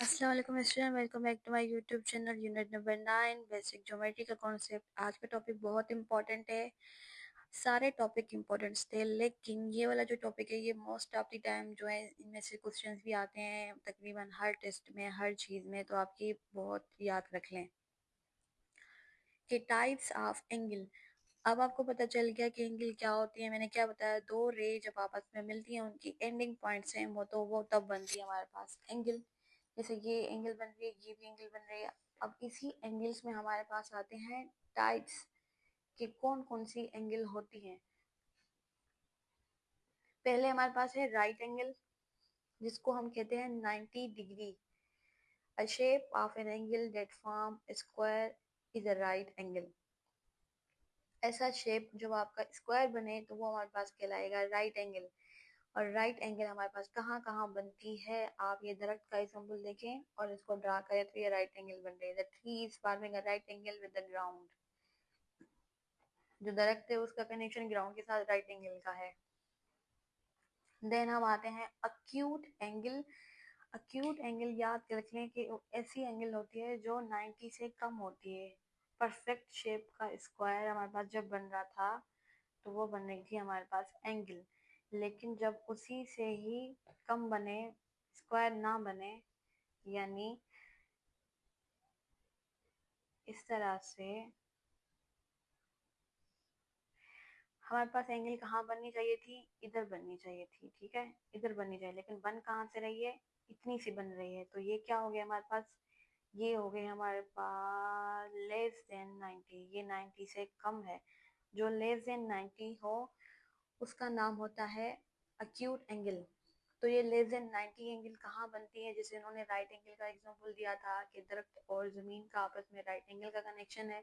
अस्सलाम वालेकुम student, welcome back to my YouTube channel unit number 9 basic geometry का concept. आज का टॉपिक बहुत इंपॉर्टेंट है। सारे टॉपिक इंपॉर्टेंट थे, लेकिन ये वाला जो टॉपिक है ये मोस्ट ऑफ द टाइम जो है इनमें से क्वेश्चंस भी आते हैं तकरीबन हर टेस्ट में, हर चीज़ में, तो आप ये बहुत याद रख लें कि टाइप्स ऑफ एंगल। अब आपको पता चल गया कि एंगल क्या होती है। मैंने क्या बताया, दो रे जब आपस में मिलती हैं उनकी एंडिंग पॉइंट सेम हो तो वो तब बनती है हमारे पास एंगल। जैसे ये एंगल बन रही है, ये भी एंगल बन रही है। अब इसी एंगल्स में हमारे पास आते हैं टाइप्स कि कौन कौन सी एंगल होती हैं। पहले हमारे पास है राइट एंगल, जिसको हम कहते हैं 90 degree. A shape of an angle that form square is a right angle. ऐसा शेप जब आपका स्क्वायर बने तो वो हमारे पास कहलाएगा राइट एंगल। और राइट एंगल हमारे पास कहाँ कहाँ बनती है, आप ये दरख्त का एग्जांपल देखें और इसको ड्रा करें तो ये राइट एंगल बन रही है। The tree is forming a right angle with the ground. जो दरख्त है उसका कनेक्शन ग्राउंड के साथ राइट एंगल का है। देन हम आते हैं अक्यूट एंगल। अक्यूट एंगल याद रख लें कि ऐसी एंगल होती है जो 90 से कम होती है। परफेक्ट शेप का स्क्वायर हमारे पास जब बन रहा था तो वो बन रही थी हमारे पास एंगल। लेकिन जब उसी से ही कम बने, स्क्वायर ना बने, यानी इस तरह से हमारे पास एंगल कहाँ बननी चाहिए थी, इधर बननी चाहिए थी, ठीक है, इधर बननी चाहिए, लेकिन बन कहाँ से रही है, इतनी सी बन रही है। तो ये क्या हो गया हमारे पास, ये हो गए हमारे पास लेस देन 90। ये 90 से कम है। जो लेस देन 90 हो उसका नाम होता है अक्यूट एंगल। तो ये लेस देन 90 एंगल कहाँ बनती है, जैसे इन्होंने राइट एंगल का एग्जांपल दिया था कि दरख्त और जमीन का आपस में राइट एंगल का कनेक्शन है।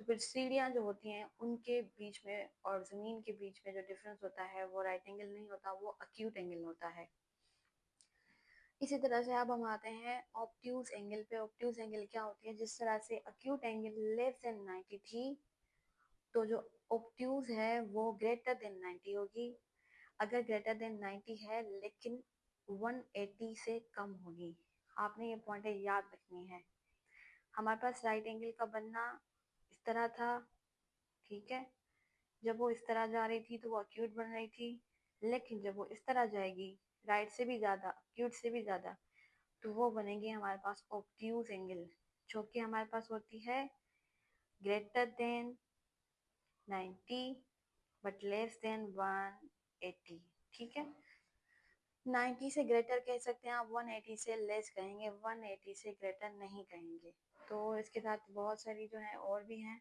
तो फिर सीढ़ियाँ जो होती हैं उनके बीच में और जमीन के बीच में जो डिफरेंस होता है वो राइट एंगल नहीं होता, वो अक्यूट एंगल होता है। इसी तरह से अब हम आते हैं ऑब्ट्यूज एंगल पे। ऑब्ट्यूज एंगल क्या होती है, जिस तरह से अक्यूट एंगल लेस देन 90 थी, तो जो ऑब्ट्यूज है वो ग्रेटर देन 90 होगी। अगर ग्रेटर देन 90 है लेकिन 180 से कम होगी। आपने ये पॉइंट याद रखनी है। हमारे पास राइट एंगल का बनना इस तरह था, ठीक है। जब वो इस तरह जा रही थी तो वो अक्यूट बन रही थी, लेकिन जब वो इस तरह जाएगी, राइट से भी ज्यादा, अक्यूट से भी ज्यादा, तो वो बनेगी हमारे पास ऑब्ट्यूज एंगल, जो कि हमारे पास होती है greater than 90 but less than 180, ठीक है। 90 से ग्रेटर कह सकते हैं आप, 180 से लेस कहेंगे, 180 से ग्रेटर नहीं कहेंगे। तो इसके साथ बहुत सारी जो है और भी हैं,